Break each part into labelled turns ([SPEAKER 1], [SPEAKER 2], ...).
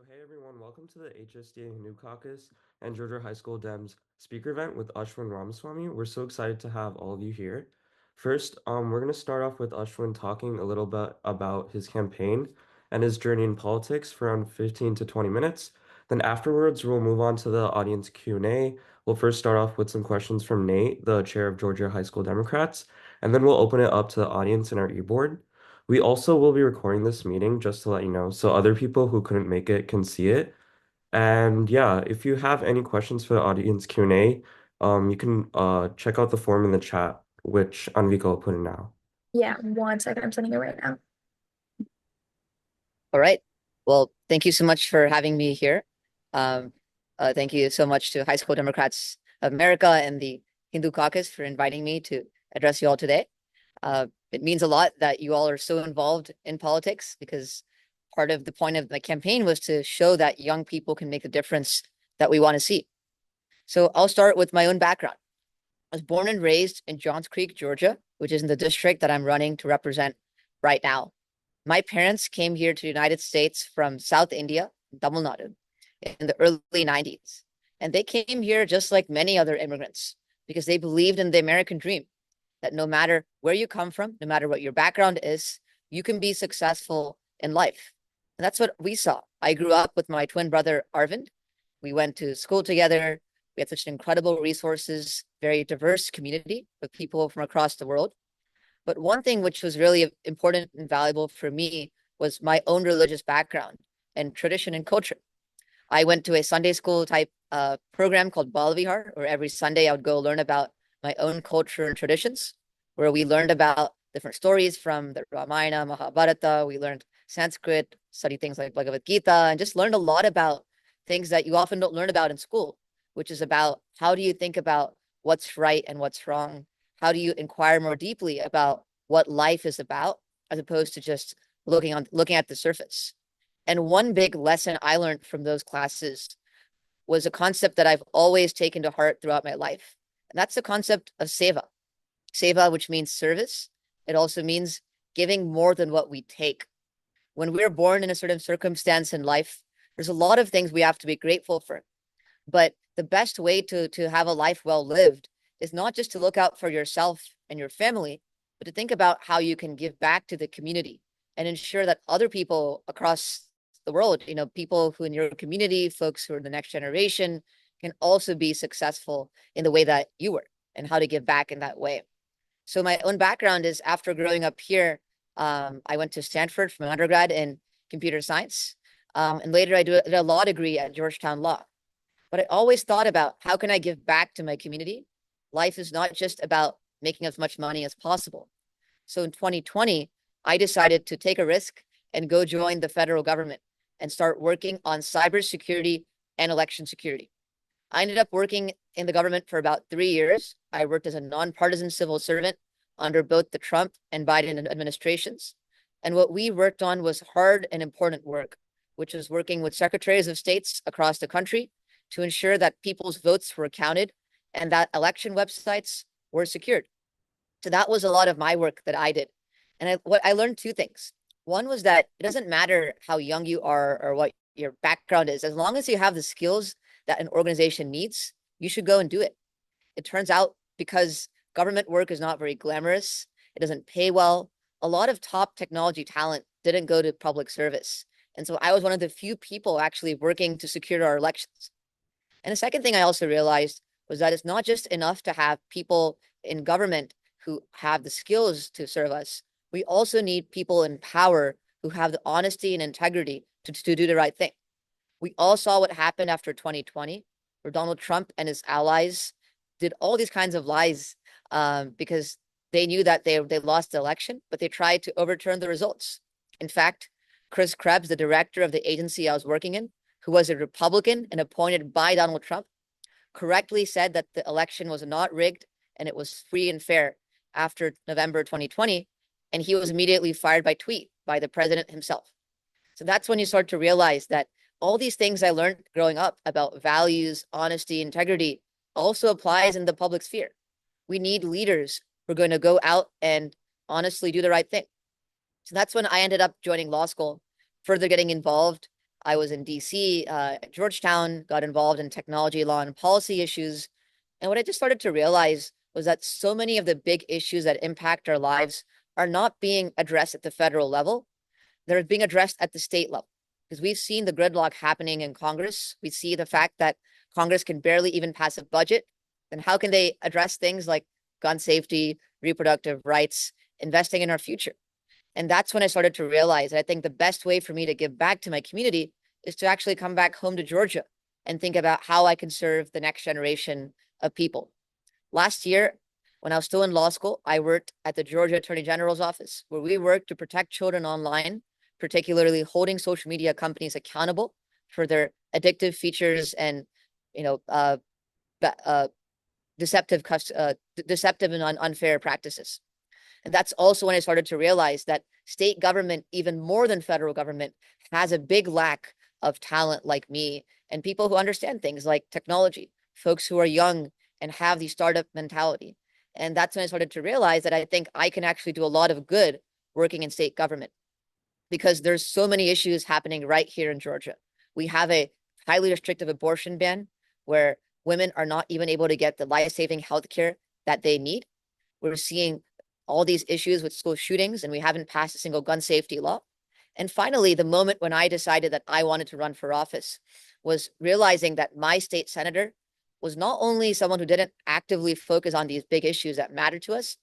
[SPEAKER 1] Hey everyone, welcome to the HSDA New Caucus and Georgia High School Dems speaker event with Ashwin Ramaswamy. We're so excited to have all of you here. First, we're going to start off with Ashwin talking a little bit about his campaign and his journey in politics for around 15 to 20 minutes. Then afterwards, we'll move on to the audience Q&A. We'll first start off with some questions from Nate, the chair of Georgia High School Democrats, and then we'll open it up to the audience in our e-board. We also will be recording this meeting just to let you know, so other people who couldn't make it can see it. And yeah, if you have any questions for the audience Q&A, you can check out the form in the chat, which Anvika will put in now.
[SPEAKER 2] Yeah, 1 second. I'm sending it right now.
[SPEAKER 3] All right. Well, thank you so much for having me here. Thank you so much to High School Democrats of America and the Hindu Caucus for inviting me to address you all today. It means a lot that you all are so involved in politics because part of the point of the campaign was to show that young people can make the difference that we want to see. So I'll start with my own background. I was born and raised in Johns Creek, Georgia, which is in the district that I'm running to represent right now. My parents came here to the United States from South India, Tamil Nadu, in the early 90s. And they came here just like many other immigrants because they believed in the American dream, that no matter where you come from, no matter what your background is, you can be successful in life. And that's what we saw. I grew up with my twin brother, Arvind. We went to school together. We had such incredible resources, very diverse community of people from across the world. But one thing which was really important and valuable for me was my own religious background and tradition and culture. I went to a Sunday school type program called Balavihar, where every Sunday I would go learn about my own culture and traditions, where we learned about different stories from the Ramayana, Mahabharata. We learned Sanskrit, studied things like Bhagavad Gita, and just learned a lot about things that you often don't learn about in school, which is about how do you think about what's right and what's wrong? How do you inquire more deeply about what life is about, as opposed to just looking at the surface? And one big lesson I learned from those classes was a concept that I've always taken to heart throughout my life. And that's the concept of seva. Seva, which means service. It also means giving more than what we take. When we're born in a certain circumstance in life, there's a lot of things we have to be grateful for. But the best way to have a life well lived is not just to look out for yourself and your family, but to think about how you can give back to the community and ensure that other people across the world, people who in your community, folks who are the next generation, can also be successful in the way that you were and how to give back in that way. So my own background is after growing up here, I went to Stanford for my undergrad in computer science. And later I did a law degree at Georgetown Law. But I always thought about how can I give back to my community? Life is not just about making as much money as possible. So in 2020, I decided to take a risk and go join the federal government and start working on cybersecurity and election security. I ended up working in the government for about 3 years. I worked as a nonpartisan civil servant under both the Trump and Biden administrations. And what we worked on was hard and important work, which was working with secretaries of states across the country to ensure that people's votes were counted and that election websites were secured. So that was a lot of my work that I did. And what I learned two things. One was that it doesn't matter how young you are or what your background is, as long as you have the skills that an organization needs, you should go and do it. It turns out because government work is not very glamorous, it doesn't pay well. A lot of top technology talent didn't go to public service. And so I was one of the few people actually working to secure our elections. And the second thing I also realized was that it's not just enough to have people in government who have the skills to serve us. We also need people in power who have the honesty and integrity to do the right thing. We all saw what happened after 2020, where Donald Trump and his allies did all these kinds of lies because they knew that they lost the election, but they tried to overturn the results. In fact, Chris Krebs, the director of the agency I was working in, who was a Republican and appointed by Donald Trump, correctly said that the election was not rigged and it was free and fair after November 2020. And he was immediately fired by tweet by the president himself. So that's when you start to realize that all these things I learned growing up about values, honesty, integrity also applies in the public sphere. We need leaders who are going to go out and honestly do the right thing. So that's when I ended up joining law school, further getting involved I was in DC, at Georgetown, got involved in technology law and policy issues. And what I just started to realize was that so many of the big issues that impact our lives are not being addressed at the federal level. They're being addressed at the state level. Because we've seen the gridlock happening in Congress. We see the fact that Congress can barely even pass a budget. Then how can they address things like gun safety, reproductive rights, investing in our future? And that's when I started to realize that I think the best way for me to give back to my community is to actually come back home to Georgia and think about how I can serve the next generation of people. Last year, when I was still in law school, I worked at the Georgia Attorney General's office, where we worked to protect children online, particularly holding social media companies accountable for their addictive features and, you know, deceptive and unfair practices. And that's also when I started to realize that state government, even more than federal government, has a big lack of talent like me and people who understand things like technology, folks who are young and have the startup mentality. And that's when I started to realize that I think I can actually do a lot of good working in state government, because there's so many issues happening right here in Georgia. We have a highly restrictive abortion ban where women are not even able to get the life-saving healthcare that they need. We're seeing all these issues with school shootings, and we haven't passed a single gun safety law. And finally, the moment when I decided that I wanted to run for office was realizing that my state senator was not only someone who didn't actively focus on these big issues that matter to us,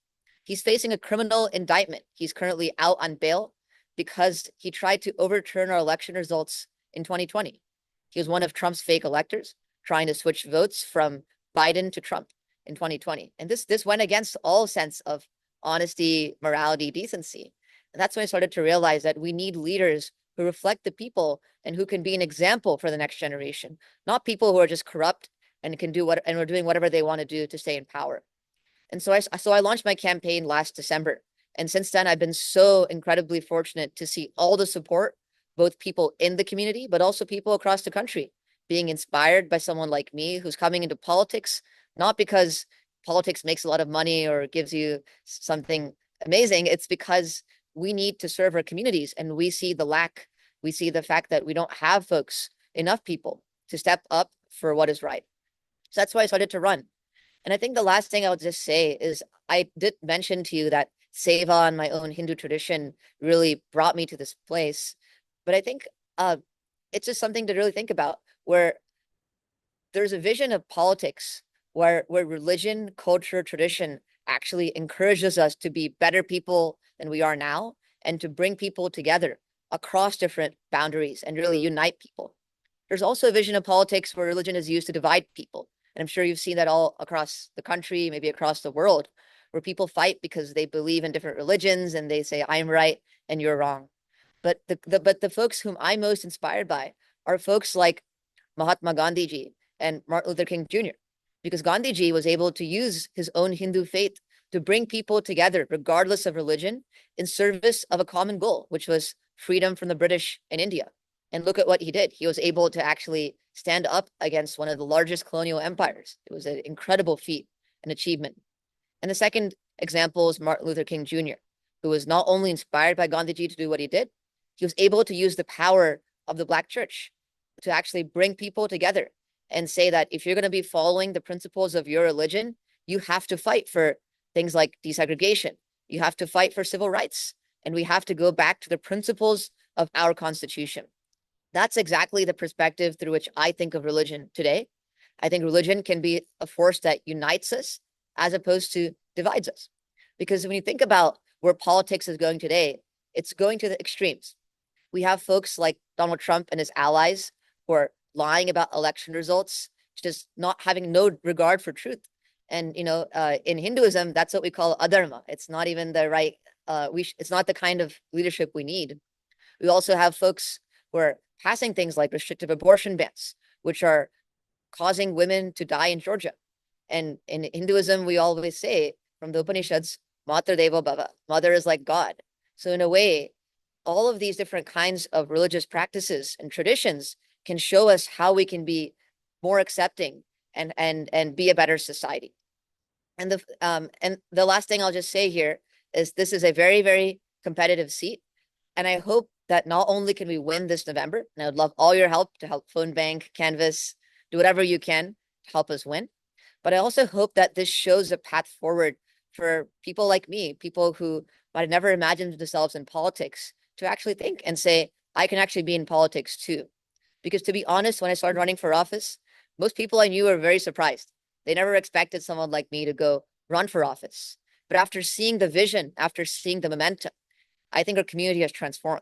[SPEAKER 3] he's facing a criminal indictment. He's currently out on bail because he tried to overturn our election results in 2020. He was one of Trump's fake electors, trying to switch votes from Biden to Trump in 2020. And this went against all sense of honesty, morality, decency. And that's when I started to realize that we need leaders who reflect the people and who can be an example for the next generation, not people who are just corrupt and can do what and are doing whatever they want to do to stay in power. And so I launched my campaign last December. And since then, I've been so incredibly fortunate to see all the support, both people in the community, but also people across the country being inspired by someone like me who's coming into politics, not because politics makes a lot of money or gives you something amazing. It's because we need to serve our communities, and we see the lack. We see the fact that we don't have enough people to step up for what is right. So that's why I started to run. And I think the last thing I'll just say is I did mention to you that Seva and my own Hindu tradition really brought me to this place. But I think it's just something to really think about, where there's a vision of politics where religion, culture, tradition actually encourages us to be better people than we are now, and to bring people together across different boundaries and really unite people. There's also a vision of politics where religion is used to divide people. And I'm sure you've seen that all across the country, maybe across the world, where people fight because they believe in different religions and they say, I'm right and you're wrong. But the folks whom I'm most inspired by are folks like Mahatma Gandhi ji and Martin Luther King Jr., because Gandhi ji was able to use his own Hindu faith to bring people together, regardless of religion, in service of a common goal, which was freedom from the British in India. And look at what he did. He was able to actually stand up against one of the largest colonial empires. It was an incredible feat and achievement. And the second example is Martin Luther King Jr., who was not only inspired by Gandhiji to do what he did, he was able to use the power of the Black church to actually bring people together and say that if you're going to be following the principles of your religion, you have to fight for things like desegregation. You have to fight for civil rights. And we have to go back to the principles of our Constitution. That's exactly the perspective through which I think of religion today. I think religion can be a force that unites us as opposed to divides us. Because when you think about where politics is going today, it's going to the extremes. We have folks like Donald Trump and his allies who are lying about election results, just not having no regard for truth. And, in Hinduism, that's what we call adharma. It's not even the right, it's not the kind of leadership we need. We also have folks who are passing things like restrictive abortion bans, which are causing women to die in Georgia. And in Hinduism, we always say from the Upanishads, Matar Deva Bhava, mother is like God. So in a way, all of these different kinds of religious practices and traditions can show us how we can be more accepting and be a better society. And the last thing I'll just say here is this is a very, very competitive seat. And I hope that not only can we win this November, and I would love all your help to help phone bank, canvas, do whatever you can to help us win. But I also hope that this shows a path forward for people like me, people who might have never imagined themselves in politics, to actually think and say, I can actually be in politics too. Because to be honest, when I started running for office, most people I knew were very surprised. They never expected someone like me to go run for office. But after seeing the vision, after seeing the momentum, I think our community has transformed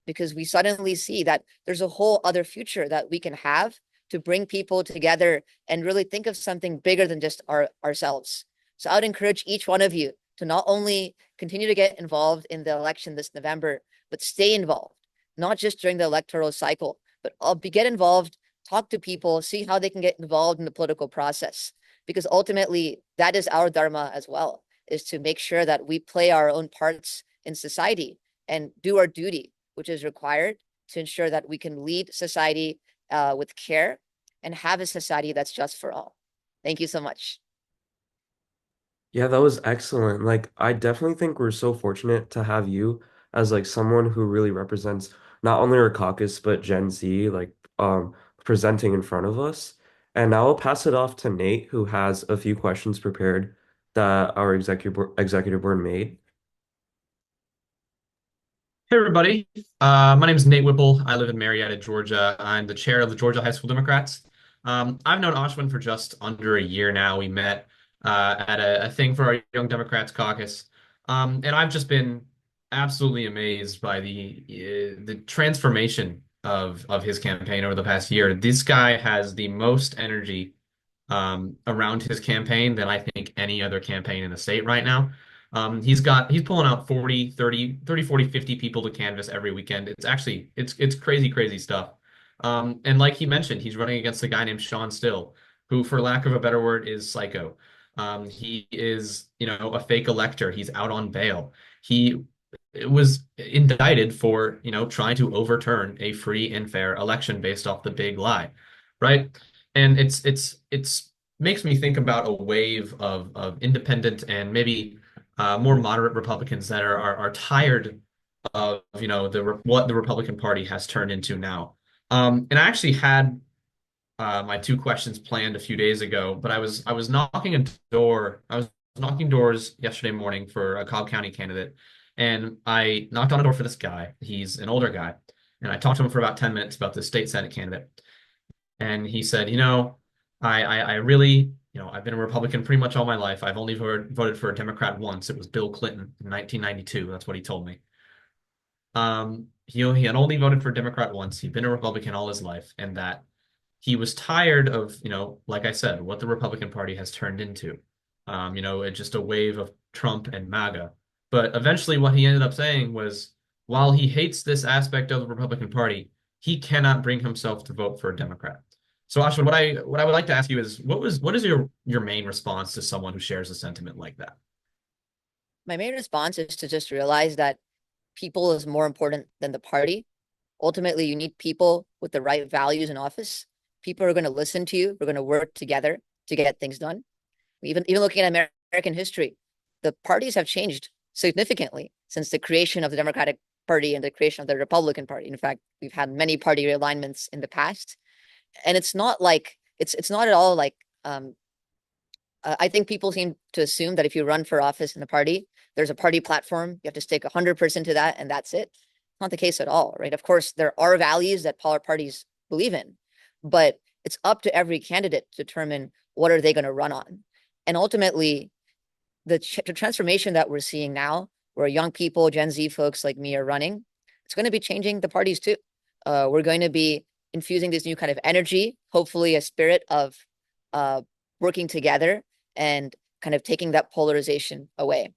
[SPEAKER 3] because we suddenly see that there's a whole other future that we can have to bring people together and really think of something bigger than just ourselves. So I would encourage each one of you to not only continue to get involved in the election this November, but stay involved, not just during the electoral cycle, but get involved, talk to people, see how they can get involved in the political process. Because ultimately, that is our dharma as well, is to make sure that we play our own parts in society and do our duty, which is required to ensure that we can lead society with care and have a society that's just for all. Thank you so much.
[SPEAKER 1] Yeah, that was excellent. Like, I definitely think we're so fortunate to have you as like someone who really represents not only our caucus but Gen Z, like presenting in front of us. And now I'll pass it off to Nate, who has a few questions prepared that our executive board made.
[SPEAKER 4] Hey everybody, my name is Nate Whipple. I live in Marietta, Georgia. I'm the chair of the Georgia High School Democrats. I've known Ashwin for just under a year now. We met at a thing for our Young Democrats caucus, and I've just been absolutely amazed by the transformation of his campaign over the past year. This guy has the most energy around his campaign than I think any other campaign in the state right now. He's pulling out 40, 50 people to canvas every weekend. It's crazy, crazy stuff. And like he mentioned, he's running against a guy named Sean Still, who, for lack of a better word, is psycho. He is, a fake elector. He's out on bail. He was indicted for, trying to overturn a free and fair election based off the big lie, right? And it's makes me think about a wave of independent and maybe more moderate Republicans that are tired of what the Republican Party has turned into now. And I actually had my two questions planned a few days ago, but I was knocking doors yesterday morning for a Cobb County candidate, and I knocked on a door for this guy. He's an older guy, and I talked to him for about 10 minutes about the state Senate candidate. And he said, I really, I've been a Republican pretty much all my life. I've only voted for a Democrat once. It was Bill Clinton in 1992. That's what he told me. He had only voted for a Democrat once. He'd been a Republican all his life, and that he was tired of, like I said, what the Republican Party has turned into. It's just a wave of Trump and MAGA. But eventually, what he ended up saying was, while he hates this aspect of the Republican Party, he cannot bring himself to vote for a Democrat. So, Ashwin, what I would like to ask you is, what is your main response to someone who shares a sentiment like that?
[SPEAKER 3] My main response is to just realize that people is more important than the party. Ultimately, you need people with the right values in office. People are going to listen to you. We're going to work together to get things done. Even looking at American history, the parties have changed significantly since the creation of the Democratic Party and the creation of the Republican Party. In fact, we've had many party realignments in the past, and it's not like it's not at all like I think people seem to assume that if you run for office in the party, there's a party platform. You have to stick 100% to that, and that's it. Not the case at all, right? Of course, there are values that polar parties believe in, but it's up to every candidate to determine what are they going to run on. And ultimately, the transformation that we're seeing now, where young people, Gen Z folks like me are running, it's going to be changing the parties too. We're going to be infusing this new kind of energy, hopefully a spirit of working together and kind of taking that polarization away.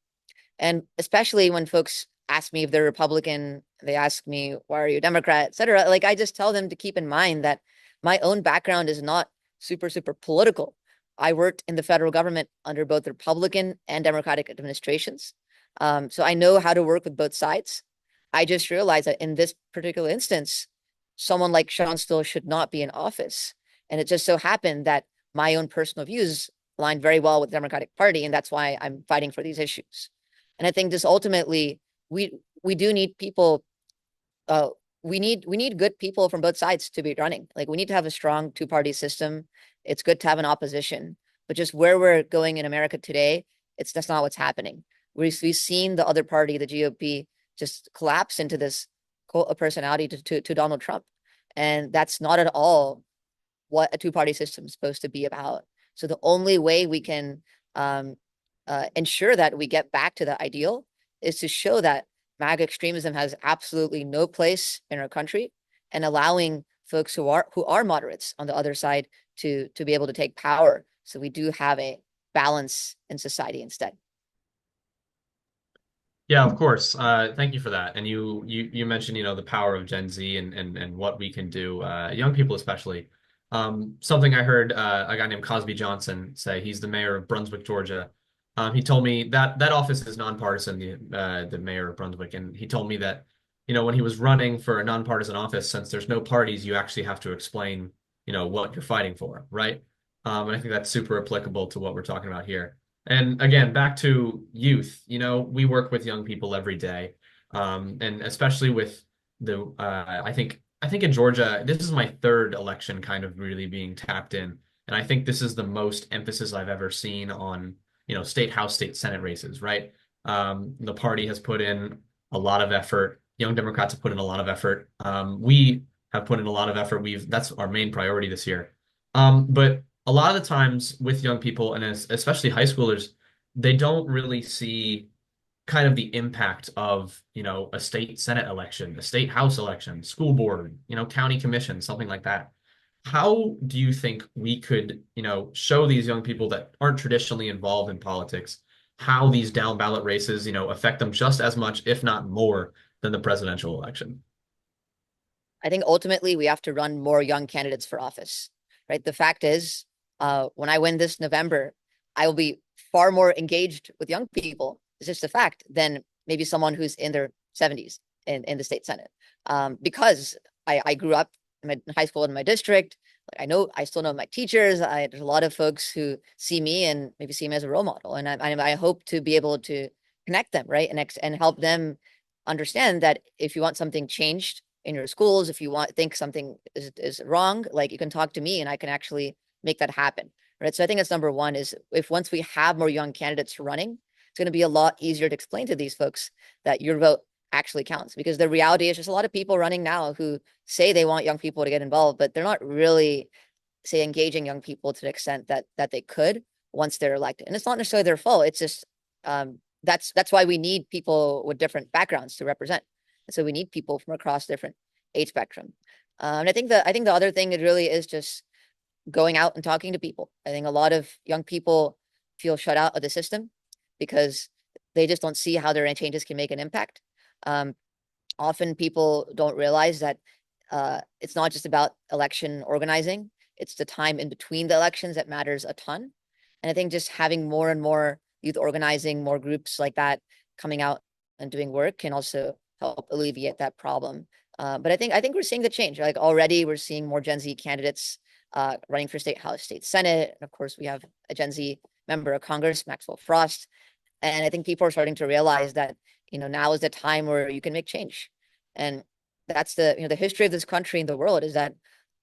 [SPEAKER 3] And especially when folks ask me if they're Republican, they ask me, why are you a Democrat, et cetera. Like, I just tell them to keep in mind that my own background is not super, super political. I worked in the federal government under both Republican and Democratic administrations. So I know how to work with both sides. I just realized that in this particular instance, someone like Sean Still should not be in office. And it just so happened that my own personal views aligned very well with the Democratic Party, and that's why I'm fighting for these issues. And I think just ultimately, we do need people we need good people from both sides to be running. Like we need to have a strong two-party system. It's good to have an opposition, but just where we're going in America today, that's not what's happening. We've seen the other party, the GOP, just collapse into this cult of personality to Donald Trump, and that's not at all what a two-party system is supposed to be about. So the only way we can ensure that we get back to the ideal is to show that MAGA extremism has absolutely no place in our country, and allowing folks who are moderates on the other side to be able to take power. So we do have a balance in society instead.
[SPEAKER 4] Yeah, of course. Thank you for that. And you mentioned, the power of Gen Z and what we can do, young people especially. Something I heard a guy named Cosby Johnson say. He's the mayor of Brunswick, Georgia. He told me that office is nonpartisan, the mayor of Brunswick, and he told me that, when he was running for a nonpartisan office, since there's no parties, you actually have to explain, what you're fighting for, right? And I think that's super applicable to what we're talking about here. And again, back to youth, we work with young people every day. And especially with I think in Georgia, this is my third election kind of really being tapped in. And I think this is the most emphasis I've ever seen on, state house, state Senate races, right? The party has put in a lot of effort. Young Democrats have put in a lot of effort. We have put in a lot of effort. That's our main priority this year. But a lot of the times with young people, and especially high schoolers, they don't really see kind of the impact of, a state Senate election, a state House election, school board, county commission, something like that. How do you think we could, show these young people that aren't traditionally involved in politics how these down ballot races, affect them just as much, if not more, than the presidential election?
[SPEAKER 3] I think ultimately we have to run more young candidates for office, right? The fact is, when I win this November, I will be far more engaged with young people. It's just a fact than maybe someone who's in their 70s in the state Senate. Because I grew up in high school in my district. I still know my teachers. There's a lot of folks who see me and maybe see me as a role model. And I hope to be able to connect them, right? And help them understand that if you want something changed in your schools, if you think something is wrong, like you can talk to me and I can actually make that happen, right? So I think that's number one, is if once we have more young candidates running, it's going to be a lot easier to explain to these folks that your vote actually counts. Because the reality is just a lot of people running now who say they want young people to get involved, but they're not really, say, engaging young people to the extent that they could once they're elected. And it's not necessarily their fault. It's just that's why we need people with different backgrounds to represent. And so we need people from across different age spectrum. And I think the other thing it really is just going out and talking to people. I think a lot of young people feel shut out of the system because they just don't see how their changes can make an impact. Often people don't realize that it's not just about election organizing. It's the time in between the elections that matters a ton. And I think just having more and more youth organizing, more groups like that coming out and doing work can also help alleviate that problem. But I think we're seeing the change. Like already we're seeing more Gen Z candidates running for state House, state Senate. And of course, we have a Gen Z member of Congress, Maxwell Frost. And I think people are starting to realize that, now is the time where you can make change. And that's the history of this country and the world, is that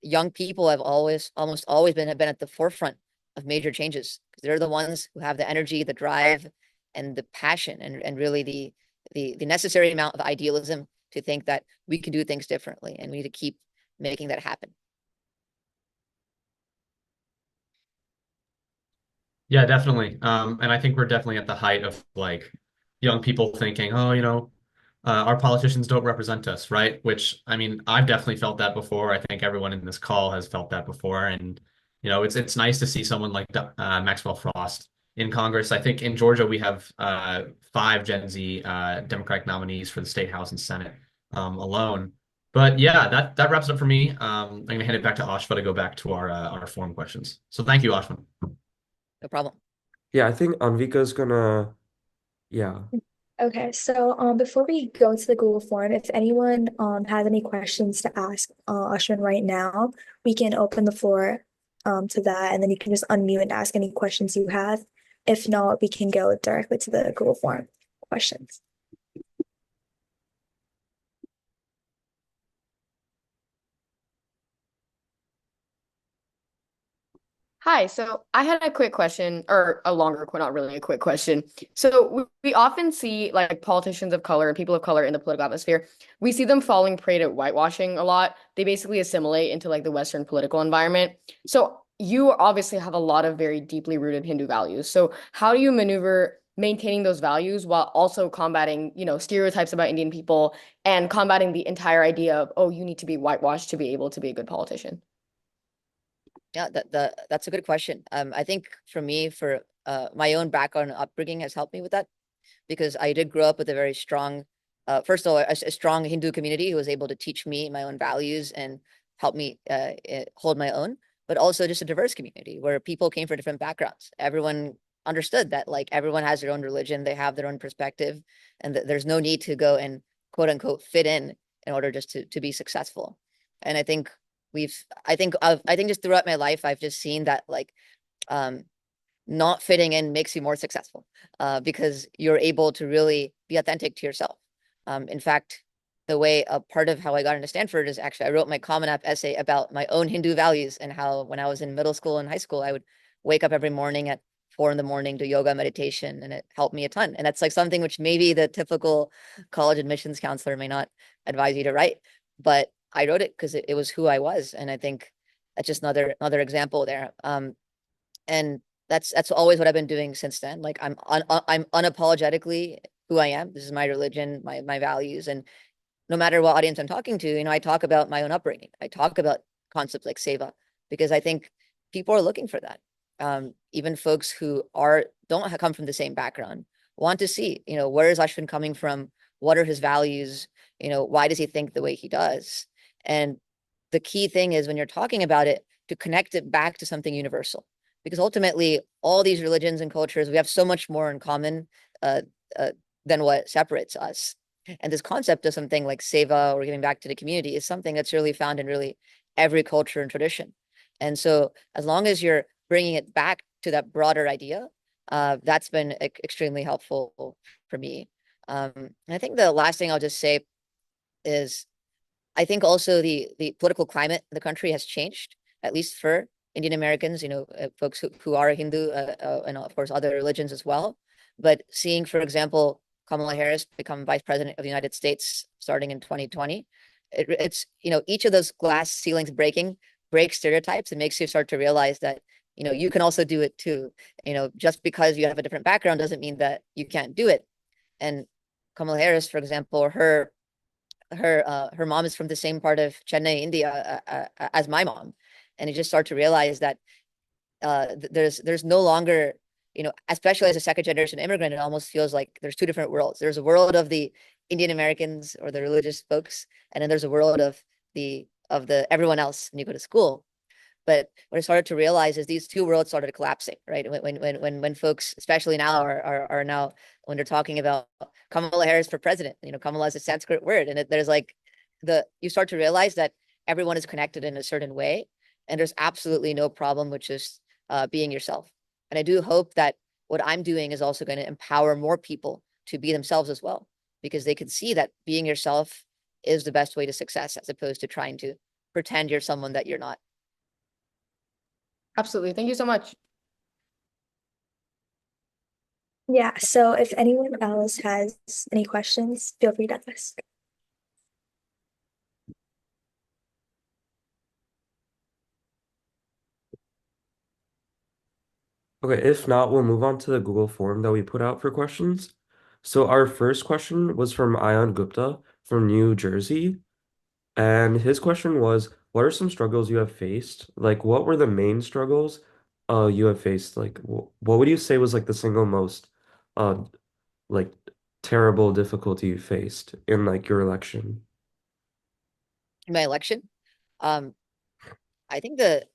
[SPEAKER 3] young people have almost always been at the forefront of major changes, because they're the ones who have the energy, the drive, and the passion, and really the necessary amount of idealism to think that we can do things differently, and we need to keep making that happen.
[SPEAKER 4] Yeah, definitely. And I think we're definitely at the height of like young people thinking, oh, our politicians don't represent us, right? Which, I mean, I've definitely felt that before. I think everyone in this call has felt that before. And, it's nice to see someone like Maxwell Frost in Congress. I think in Georgia, we have 5 Gen Z Democratic nominees for the state House and Senate alone. But yeah, that wraps it up for me. I'm going to hand it back to Ashva to go back to our forum questions. So thank you, Ashwin.
[SPEAKER 3] No problem.
[SPEAKER 1] Yeah, I think Anvika's gonna, yeah.
[SPEAKER 2] Okay, so before we go to the Google form, if anyone has any questions to ask Ashwin right now, we can open the floor to that, and then you can just unmute and ask any questions you have. If not, we can go directly to the Google form questions.
[SPEAKER 5] Hi, so I had a quick question, or a longer, not really a quick question. So we often see like politicians of color and people of color in the political atmosphere. We see them falling prey to whitewashing a lot. They basically assimilate into like the Western political environment. So you obviously have a lot of very deeply rooted Hindu values. So how do you maneuver maintaining those values while also combating, stereotypes about Indian people and combating the entire idea of, oh, you need to be whitewashed to be able to be a good politician?
[SPEAKER 3] Yeah, that's a good question. I think for me, for my own background and upbringing has helped me with that because I did grow up with a very strong, first of all, a strong Hindu community who was able to teach me my own values and help me hold my own, but also just a diverse community where people came from different backgrounds. Everyone understood that like everyone has their own religion, they have their own perspective, and there's no need to go and quote unquote fit in order just to be successful. And I think I think just throughout my life, I've just seen that like um, not fitting in makes you more successful because you're able to really be authentic to yourself. In fact, the way a part of how I got into Stanford is actually I wrote my Common App essay about my own Hindu values and how when I was in middle school and high school, I would wake up every morning at 4 in the morning, do yoga meditation, and it helped me a ton. And that's like something which maybe the typical college admissions counselor may not advise you to write, but I wrote it because it was who I was. And I think that's just another example there. And that's always what I've been doing since then. Like I'm unapologetically who I am. This is my religion, my values, and no matter what audience I'm talking to, I talk about my own upbringing. I talk about concepts like seva because I think people are looking for that. Even folks who don't come from the same background want to see, where is Ashwin coming from? What are his values? Why does he think the way he does? And the key thing is when you're talking about it, to connect it back to something universal because ultimately all these religions and cultures, we have so much more in common uh, uh, than what separates us. And this concept of something like seva or giving back to the community is something that's really found in really every culture and tradition. And so as long as you're bringing it back to that broader idea, that's been extremely helpful for me. And I think the last thing I'll just say is I think also the political climate in the country has changed, at least for Indian Americans, folks who are Hindu, and of course other religions as well. But seeing, for example, Kamala Harris become Vice President of the United States starting in 2020, it's each of those glass ceilings breaks stereotypes and makes you start to realize that you can also do it too. Just because you have a different background doesn't mean that you can't do it. And Kamala Harris, for example, her mom is from the same part of Chennai, India, as my mom, and you just start to realize that there's no longer, especially as a second generation immigrant, it almost feels like there's two different worlds. There's a world of the Indian Americans or the religious folks, and then there's a world of the everyone else when you go to school. But what I started to realize is these two worlds started collapsing, right? When folks, especially now, are now when they're talking about Kamala Harris for president, Kamala is a Sanskrit word, and there's like you start to realize that everyone is connected in a certain way, and there's absolutely no problem with just being yourself. And I do hope that what I'm doing is also going to empower more people to be themselves as well, because they can see that being yourself is the best way to success, as opposed to trying to pretend you're someone that you're not.
[SPEAKER 5] Absolutely. Thank you so much.
[SPEAKER 2] Yeah, so if anyone else has any questions, feel free to ask.
[SPEAKER 1] Okay, if not, we'll move on to the Google form that we put out for questions. So our first question was from Ayan Gupta from New Jersey. And his question was, what are some struggles you have faced? Like, what were the main struggles you have faced? Like, what would you say was like the single most uh like terrible difficulty you faced in like your election?
[SPEAKER 3] In my election, um, I think the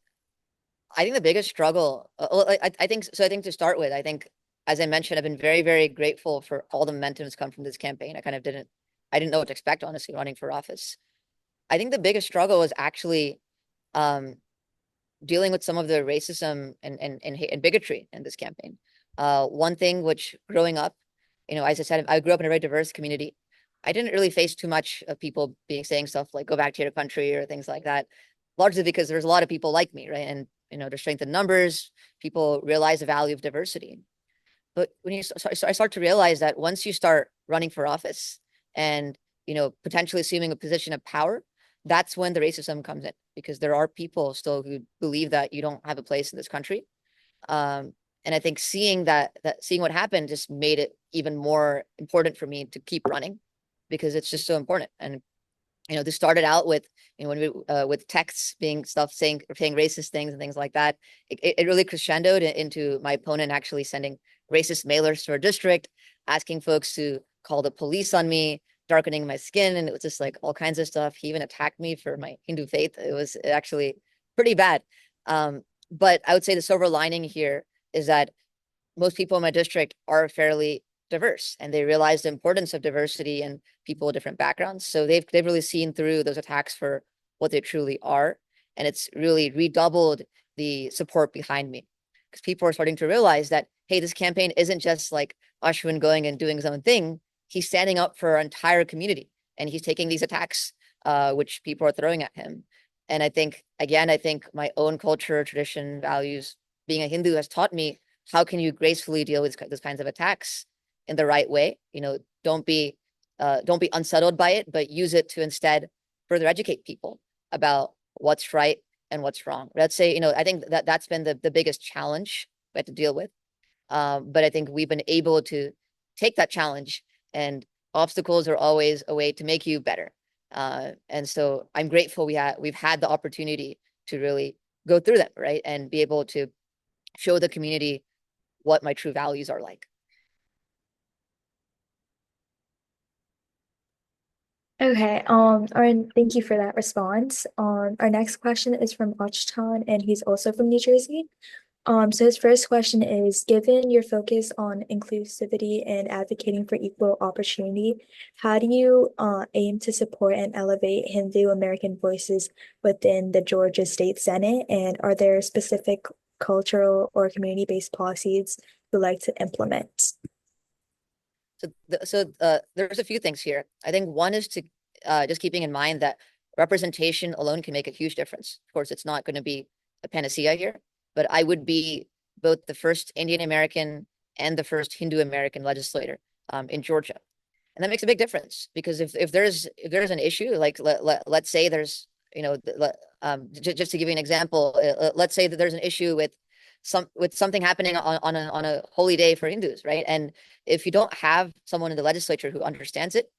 [SPEAKER 3] I think the biggest struggle, I think so. I think to start with, I think, as I mentioned, I've been very, very grateful for all the momentum that's come from this campaign. I didn't know what to expect, honestly, running for office. I think the biggest struggle was actually um, dealing with some of the racism and bigotry in this campaign. One thing which growing up, as I said, I grew up in a very diverse community. I didn't really face too much of people saying stuff like "go back to your country" or things like that, largely because there's a lot of people like me, right? And there's strength in numbers. People realize the value of diversity. But when I start to realize that once you start running for office and, potentially assuming a position of power, that's when the racism comes in, because there are people still who believe that you don't have a place in this country. And I think seeing seeing what happened just made it even more important for me to keep running, because it's just so important. And this started out with, when we with texts being stuff saying racist things and things like that. It really crescendoed into my opponent actually sending racist mailers to our district, asking folks to call the police on me, darkening my skin, and it was just like all kinds of stuff. He even attacked me for my Hindu faith. It was actually pretty bad. But I would say the silver lining here is that most people in my district are fairly diverse, and they realize the importance of diversity and people with different backgrounds. So they've really seen through those attacks for what they truly are, and it's really redoubled the support behind me, because people are starting to realize that, hey, this campaign isn't just like Ashwin going and doing his own thing. He's standing up for our entire community, and he's taking these attacks, which people are throwing at him. And I think my own culture, tradition, values, being a Hindu has taught me how can you gracefully deal with those kinds of attacks in the right way. Don't be unsettled by it, but use it to instead further educate people about what's right and what's wrong. Let's say, I think that's been the biggest challenge we had to deal with. But I think we've been able to take that challenge, and obstacles are always a way to make you better. And so I'm grateful we've had the opportunity to really go through them, right? And be able to show the community what my true values are like.
[SPEAKER 2] Okay, thank you for that response. Our next question is from Achtan, and he's also from New Jersey. So his first question is, given your focus on inclusivity and advocating for equal opportunity, how do you aim to support and elevate Hindu American voices within the Georgia State Senate? And are there specific cultural or community-based policies you'd like to implement?
[SPEAKER 3] So there's a few things here. I think one is to just keeping in mind that representation alone can make a huge difference. Of course, it's not going to be a panacea here, but I would be both the first Indian American and the first Hindu American legislator in Georgia. And that makes a big difference, because if there's an issue, like let's say there's, just to give you an example, let's say that there's an issue with something happening on a holy day for Hindus, right? And if you don't have someone in the legislature who understands it,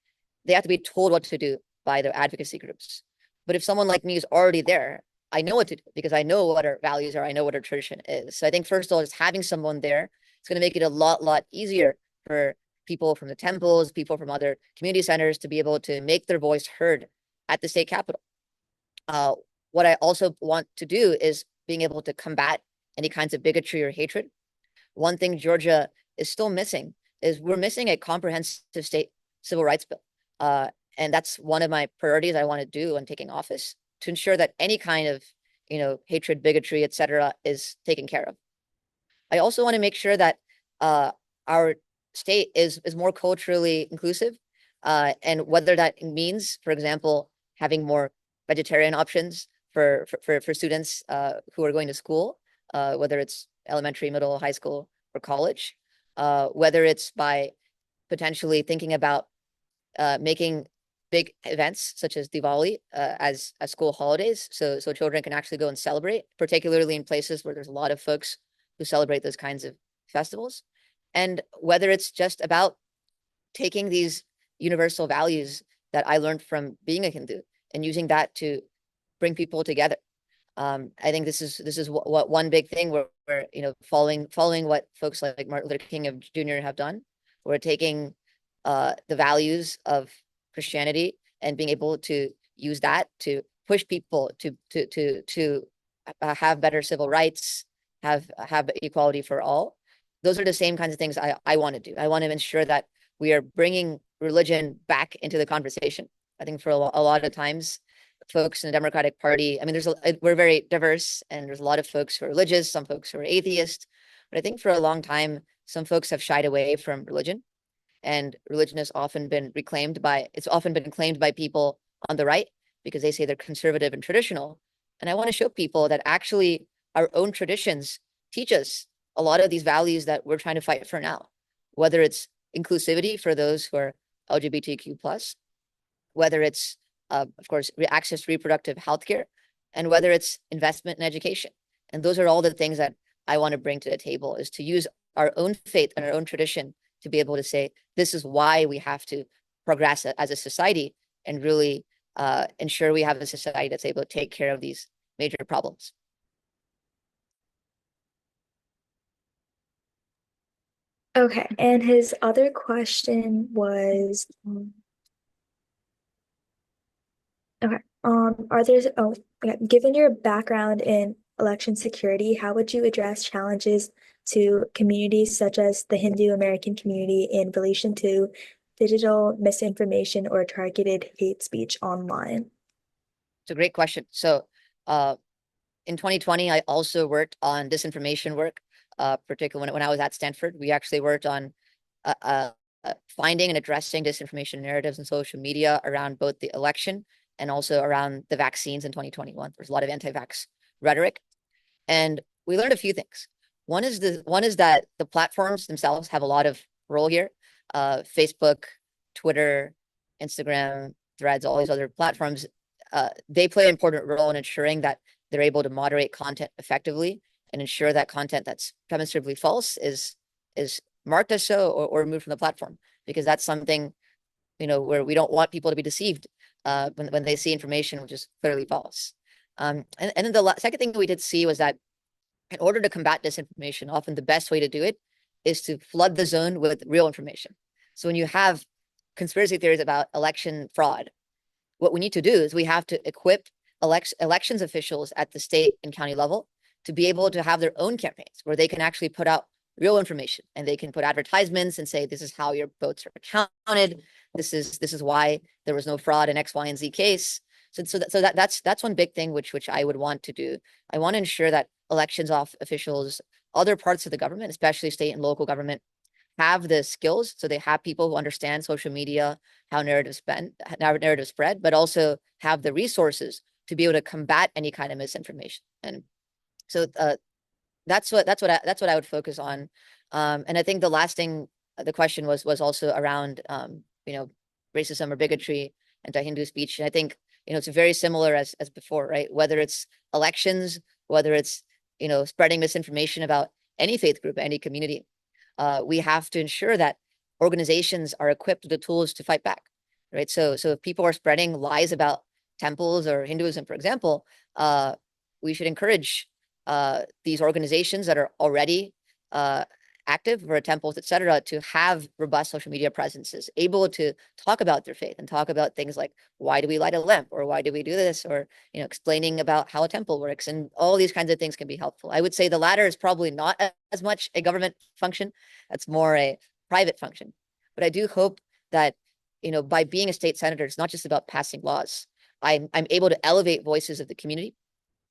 [SPEAKER 3] they have to be told what to do by the advocacy groups. But if someone like me is already there, I know what to do, because I know what our values are. I know what our tradition is. So I think first of all, just having someone there, it's going to make it a lot easier for people from the temples, people from other community centers to be able to make their voice heard at the state capitol. What I also want to do is being able to combat any kinds of bigotry or hatred. One thing Georgia is still missing is we're missing a comprehensive state civil rights bill. And that's one of my priorities I want to do when taking office, to ensure that any kind of, hatred, bigotry, etc., is taken care of. I also want to make sure that our state is more culturally inclusive, and whether that means, for example, having more vegetarian options for students who are going to school, whether it's elementary, middle, high school, or college, whether it's by potentially thinking about making big events such as Diwali as school holidays, so children can actually go and celebrate, particularly in places where there's a lot of folks who celebrate those kinds of festivals. And whether it's just about taking these universal values that I learned from being a Hindu and using that to bring people together. I think this is what one big thing where following what folks like Martin Luther King Jr. have done. We're taking the values of Christianity and being able to use that to push people to have better civil rights, have equality for all. Those are the same kinds of things I want to do. I want to ensure that we are bringing religion back into the conversation. I think for a lot of times, folks in the Democratic Party, I mean, we're very diverse, and there's a lot of folks who are religious, some folks who are atheist, but I think for a long time, some folks have shied away from religion, and religion has often been claimed by people on the right because they say they're conservative and traditional. And I want to show people that actually our own traditions teach us a lot of these values that we're trying to fight for now, whether it's inclusivity for those who are LGBTQ plus, whether it's, of course, access to reproductive health care, and whether it's investment in education. And those are all the things that I want to bring to the table, is to use our own faith and our own tradition to be able to say, this is why we have to progress as a society and really ensure we have a society that's able to take care of these major problems.
[SPEAKER 2] Okay, and his other question was, okay, are there, oh, okay, given your background in election security, how would you address challenges to communities such as the Hindu American community in relation to digital misinformation or targeted hate speech online?
[SPEAKER 3] It's a great question. So in 2020, I also worked on disinformation work, particularly when I was at Stanford. We actually worked on finding and addressing disinformation narratives in social media around both the election and also around the vaccines in 2021. There's a lot of anti-vax rhetoric. And we learned a few things. One is that the platforms themselves have a lot of role here. Facebook, Twitter, Instagram, Threads, all these other platforms, they play an important role in ensuring that they're able to moderate content effectively and ensure that content that's demonstrably false is marked as so or removed from the platform, because that's something, where we don't want people to be deceived when they see information which is clearly false. And then the second thing we did see was that in order to combat disinformation, often the best way to do it is to flood the zone with real information. So when you have conspiracy theories about election fraud, what we need to do is we have to equip elections officials at the state and county level to be able to have their own campaigns where they can actually put out real information, and they can put advertisements and say, this is how your votes are counted. This is why there was no fraud in X, Y, and Z case. That's one big thing which I would want to do. I want to ensure that elections officials, other parts of the government, especially state and local government, have the skills. So they have people who understand social media, how narratives spread, but also have the resources to be able to combat any kind of misinformation. And so that's what I would focus on. And I think the last thing, the question was also around racism or bigotry, anti-Hindu speech. And I think it's very similar as before, right? Whether it's elections, whether it's spreading misinformation about any faith group, any community, we have to ensure that organizations are equipped with the tools to fight back, right? So if people are spreading lies about temples or Hinduism, for example, we should encourage these organizations that are already active for temples, et cetera, to have robust social media presences, able to talk about their faith and talk about things like, why do we light a lamp, or why do we do this, or explaining about how a temple works, and all these kinds of things can be helpful. I would say the latter is probably not as much a government function. That's more a private function. But I do hope that by being a state senator, it's not just about passing laws. I'm able to elevate voices of the community.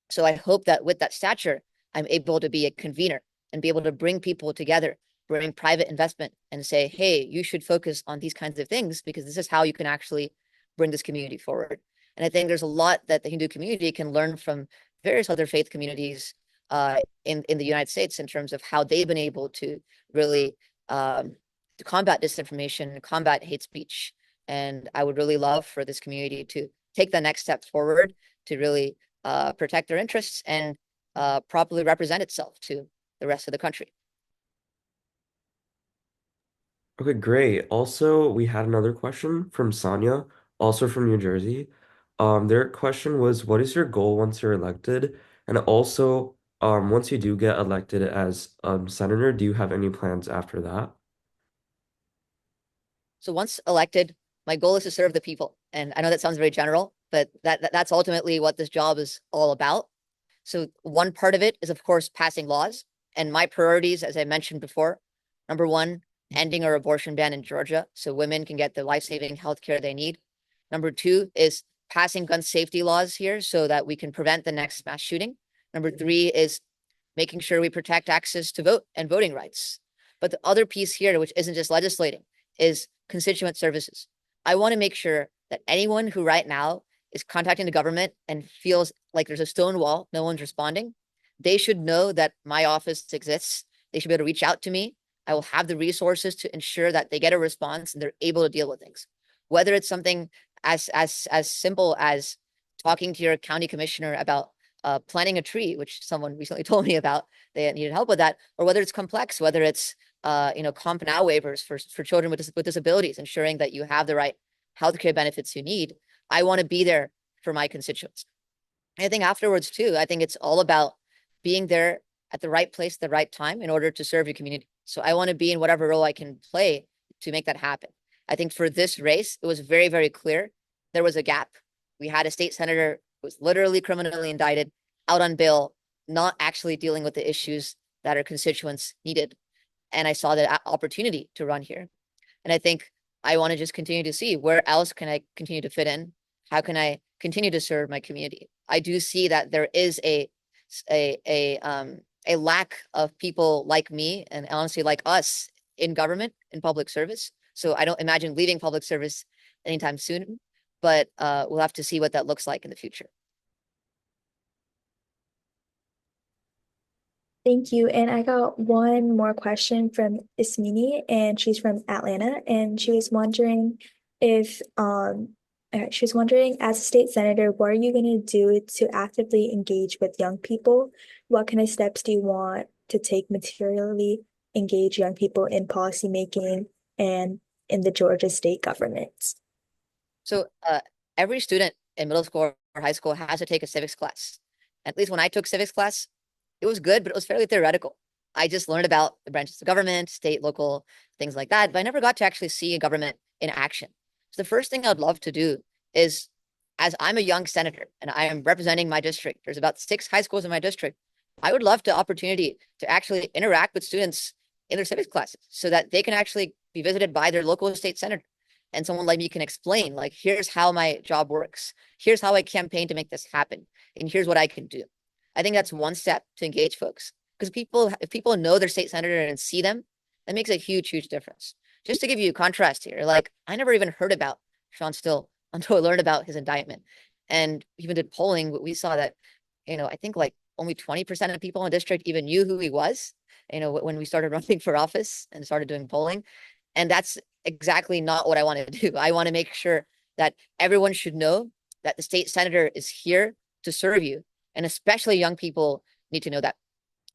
[SPEAKER 3] So I hope that with that stature, I'm able to be a convener and be able to bring people together, bring private investment, and say, hey, you should focus on these kinds of things, because this is how you can actually bring this community forward. And I think there's a lot that the Hindu community can learn from various other faith communities in the United States in terms of how they've been able to really to combat disinformation, combat hate speech. And I would really love for this community to take the next step forward to really protect their interests and properly represent itself to the rest of the country.
[SPEAKER 1] Okay, great. Also, we had another question from Sonia, also from New Jersey. Their question was, what is your goal once you're elected? And also, once you do get elected as senator, do you have any plans after that?
[SPEAKER 3] So once elected, my goal is to serve the people. And I know that sounds very general, but that's ultimately what this job is all about. So one part of it is, of course, passing laws. And my priorities, as I mentioned before, number one, ending our abortion ban in Georgia so women can get the life-saving health care they need. Number two is passing gun safety laws here so that we can prevent the next mass shooting. Number three is making sure we protect access to vote and voting rights. But the other piece here, which isn't just legislating, is constituent services. I want to make sure that anyone who right now is contacting the government and feels like there's a stone wall, no one's responding, they should know that my office exists. They should be able to reach out to me. I will have the resources to ensure that they get a response and they're able to deal with things. Whether it's something as simple as talking to your county commissioner about planting a tree, which someone recently told me about, they needed help with that, or whether it's complex, whether it's Comp Now waivers for children with disabilities, ensuring that you have the right healthcare benefits you need. I want to be there for my constituents. And I think afterwards too, I think it's all about being there at the right place, at the right time in order to serve your community. So I want to be in whatever role I can play to make that happen. I think for this race, it was very, very clear there was a gap. We had a state senator who was literally criminally indicted, out on bail, not actually dealing with the issues that our constituents needed. And I saw the opportunity to run here. And I think I want to just continue to see where else can I continue to fit in? How can I continue to serve my community? I do see that there is a lack of people like me and honestly like us in government, in public service. So I don't imagine leaving public service anytime soon, but we'll have to see what that looks like in the future.
[SPEAKER 2] Thank you. And I got one more question from Ismini, and she's from Atlanta, and she was wondering if as a state senator, what are you going to do to actively engage with young people? What kind of steps do you want to take materially engage young people in policymaking and in the Georgia state government?
[SPEAKER 3] So every student in middle school or high school has to take a civics class. At least when I took civics class, it was good, but it was fairly theoretical. I just learned about the branches of government, state, local, things like that, but I never got to actually see a government in action. So the first thing I'd love to do is, as I'm a young senator and I am representing my district, there's about 6 high schools in my district. I would love the opportunity to actually interact with students in their civics classes so that they can actually be visited by their local state senator. And someone like me can explain, like, here's how my job works. Here's how I campaign to make this happen. And here's what I can do. I think that's one step to engage folks, because if people know their state senator and see them, that makes a huge, huge difference. Just to give you a contrast here, like, I never even heard about Sean Still until I learned about his indictment, and even did polling. We saw that, I think like only 20% of people in the district even knew who he was, when we started running for office and started doing polling. And that's exactly not what I want to do. I want to make sure that everyone should know that the state senator is here to serve you. And especially young people need to know that.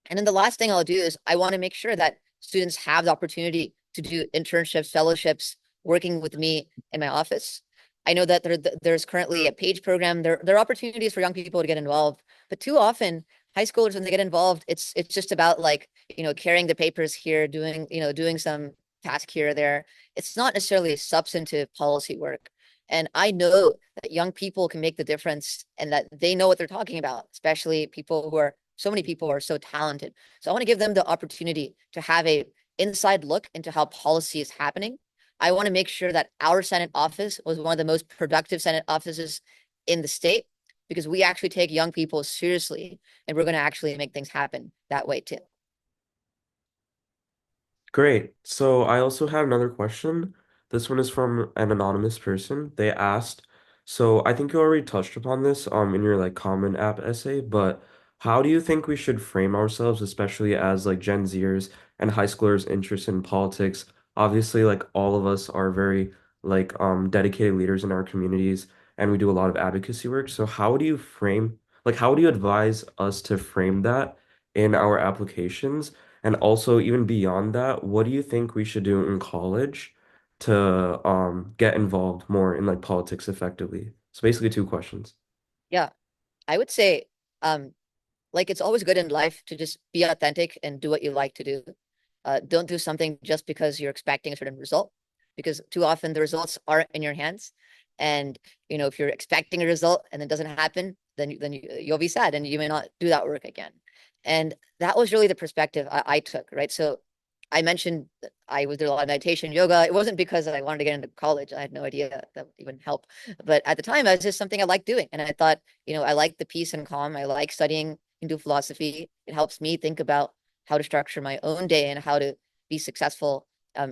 [SPEAKER 3] And then the last thing I'll do is I want to make sure that students have the opportunity to do internships, fellowships, working with me in my office. I know that there's currently a PAGE program. There are opportunities for young people to get involved, but too often high schoolers, when they get involved, it's just about like, carrying the papers here, doing some task here or there. It's not necessarily substantive policy work. And I know that young people can make the difference and that they know what they're talking about, especially so many people are so talented. So I want to give them the opportunity to have a inside look into how policy is happening. I want to make sure that our Senate office was one of the most productive Senate offices in the state, because we actually take young people seriously and we're going to actually make things happen that way too.
[SPEAKER 1] Great. So I also have another question. This one is from an anonymous person. They asked, so I think you already touched upon this in your like Common App essay, but how do you think we should frame ourselves, especially as like Gen Zers and high schoolers interested in politics? Obviously, like all of us are very like dedicated leaders in our communities and we do a lot of advocacy work. So how do you advise us to frame that in our applications? And also, even beyond that, what do you think we should do in college to get involved more in like politics effectively? So basically 2 questions.
[SPEAKER 3] Yeah, I would say, like, it's always good in life to just be authentic and do what you like to do. Don't do something just because you're expecting a certain result, because too often the results aren't in your hands. And if you're expecting a result and it doesn't happen, then you'll be sad and you may not do that work again. And that was really the perspective I took, right? So I mentioned that I was doing a lot of meditation, yoga. It wasn't because I wanted to get into college. I had no idea that would even help. But at the time, it was just something I liked doing. And I thought, I like the peace and calm. I like studying Hindu philosophy. It helps me think about how to structure my own day and how to be successful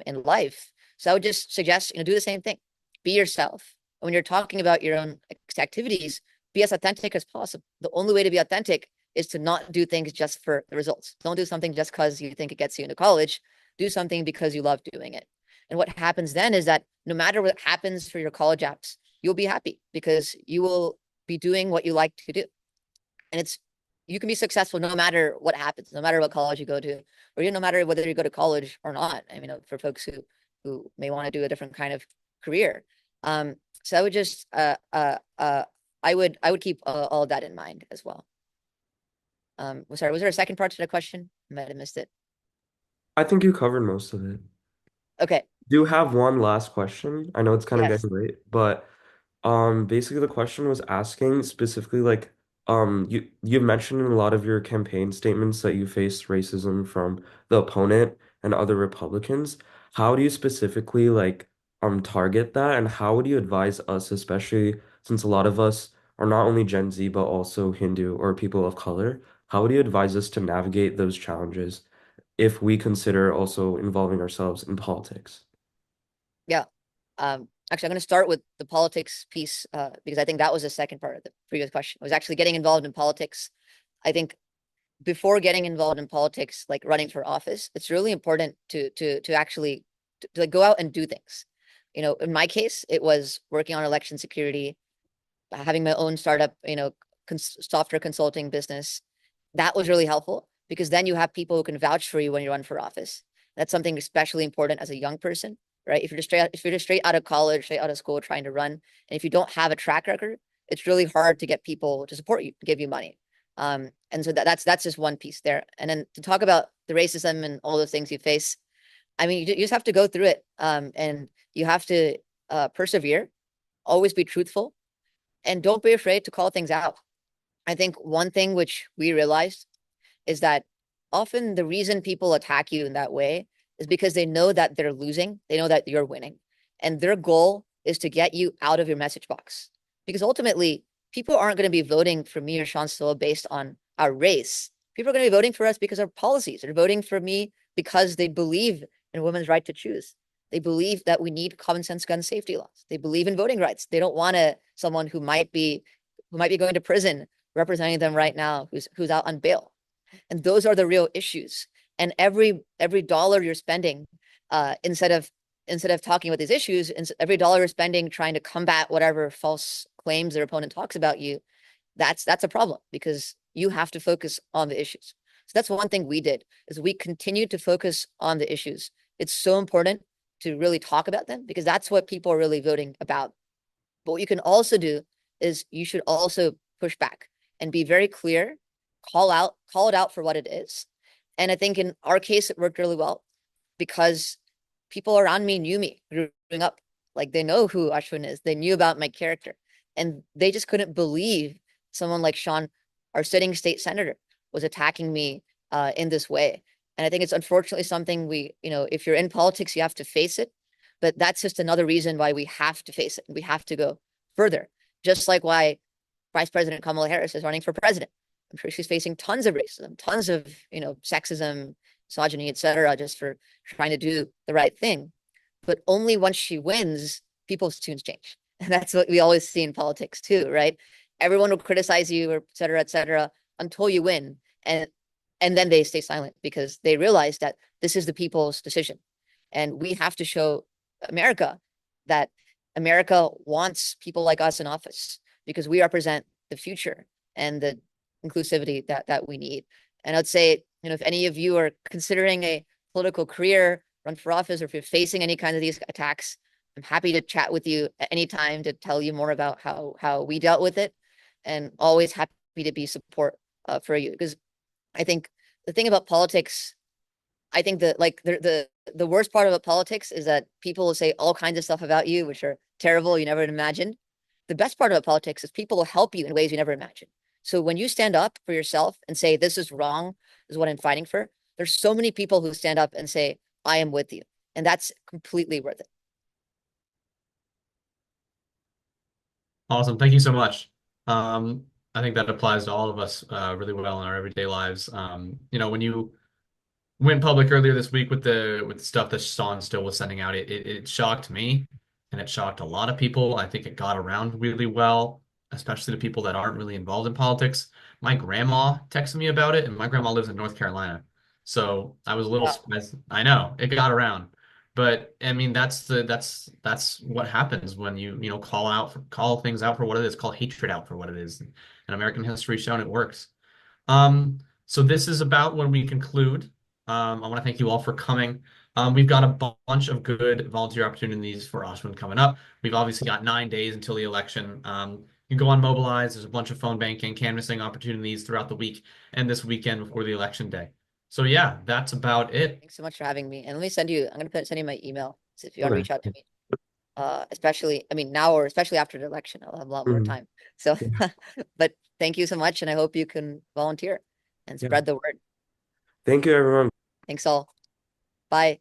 [SPEAKER 3] in life. So I would just suggest, do the same thing. Be yourself. When you're talking about your own activities, be as authentic as possible. The only way to be authentic is to not do things just for the results. Don't do something just because you think it gets you into college. Do something because you love doing it. And what happens then is that no matter what happens for your college apps, you'll be happy because you will be doing what you like to do. And you can be successful no matter what happens, no matter what college you go to, or no matter whether you go to college or not. I mean, for folks who may want to do a different kind of career. So I would just I would keep all of that in mind as well. Sorry, was there a second part to the question? I might have missed it.
[SPEAKER 1] I think you covered most of it.
[SPEAKER 3] Okay.
[SPEAKER 1] Do have one last question. I know it's kind of
[SPEAKER 3] Yes.
[SPEAKER 1] getting late, but basically the question was asking specifically like you've mentioned in a lot of your campaign statements that you faced racism from the opponent and other Republicans. How do you specifically like target that, and how would you advise us, especially since a lot of us are not only Gen Z but also Hindu or people of color? How would you advise us to navigate those challenges if we consider also involving ourselves in politics?
[SPEAKER 3] Yeah. Actually, I'm going to start with the politics piece because I think that was the second part of the previous question. I was actually getting involved in politics. I think before getting involved in politics, like running for office, it's really important to actually like go out and do things. In my case, it was working on election security, having my own startup, software consulting business. That was really helpful because then you have people who can vouch for you when you run for office. That's something especially important as a young person, right? If you're just straight out of college, straight out of school trying to run, and if you don't have a track record, it's really hard to get people to support you, give you money. And so that's just one piece there. And then to talk about the racism and all those things you face, I mean, you just have to go through it, and you have to persevere, always be truthful, and don't be afraid to call things out. I think one thing which we realized is that often the reason people attack you in that way is because they know that they're losing. They know that you're winning. And their goal is to get you out of your message box. Because ultimately, people aren't going to be voting for me or Sean Stoll based on our race. People are going to be voting for us because of our policies. They're voting for me because they believe in women's right to choose. They believe that we need common sense gun safety laws. They believe in voting rights. They don't want someone who might be going to prison representing them right now, who's out on bail. And those are the real issues. And every dollar you're spending, instead of talking about these issues, every dollar you're spending trying to combat whatever false claims their opponent talks about you, that's a problem because you have to focus on the issues. So that's one thing we did is we continued to focus on the issues. It's so important to really talk about them because that's what people are really voting about. But what you can also do is you should also push back and be very clear, call it out for what it is. And I think in our case, it worked really well because people around me knew me growing up. Like they know who Ashwin is. They knew about my character. And they just couldn't believe someone like Sean, our sitting state senator, was attacking me in this way. And I think it's unfortunately something if you're in politics, you have to face it. But that's just another reason why we have to face it. We have to go further. Just like why Vice President Kamala Harris is running for president. I'm sure she's facing tons of racism, tons of, sexism, misogyny, etc., just for trying to do the right thing. But only once she wins, people's tunes change. And that's what we always see in politics too, right? Everyone will criticize you, or et cetera, until you win. And then they stay silent because they realize that this is the people's decision. And we have to show America that America wants people like us in office because we represent the future and the inclusivity that we need. And I'd say, if any of you are considering a political career, run for office, or if you're facing any kind of these attacks, I'm happy to chat with you at any time to tell you more about how we dealt with it, and always happy to be support for you. Because I think the thing about politics, I think that like the worst part about politics is that people will say all kinds of stuff about you, which are terrible, you never imagined. The best part about politics is people will help you in ways you never imagined. So when you stand up for yourself and say, this is wrong, this is what I'm fighting for, there's so many people who stand up and say, I am with you. And that's completely worth it.
[SPEAKER 4] Awesome. Thank you so much. I think that applies to all of us really well in our everyday lives. When you went public earlier this week with the stuff that Sean still was sending out, it shocked me and it shocked a lot of people. I think it got around really well, especially the people that aren't really involved in politics. my grandma texted me about it, and my grandma lives in North Carolina. So I was a little
[SPEAKER 3] Wow.
[SPEAKER 4] surprised. I know it got around, but I mean that's what happens when you call things out for what it is, call hatred out for what it is. And American history shown it works. So this is about when we conclude. I want to thank you all for coming. We've got a bunch of good volunteer opportunities for Ashwin coming up. We've obviously got 9 days until the election. You can go on Mobilize. There's a bunch of phone banking, canvassing opportunities throughout the week and this weekend before the election day. So yeah, that's about it.
[SPEAKER 3] Thanks so much for having me. And let me I'm gonna send you my email. So if you want to
[SPEAKER 1] Okay.
[SPEAKER 3] reach out to me, especially, I mean, now or especially after the election, I'll have a lot more
[SPEAKER 1] Mhm.
[SPEAKER 3] time. So,
[SPEAKER 1] Yeah.
[SPEAKER 3] but thank you so much. And I hope you can volunteer and
[SPEAKER 1] Yeah.
[SPEAKER 3] spread the word.
[SPEAKER 1] Thank you, everyone.
[SPEAKER 3] Thanks all. Bye.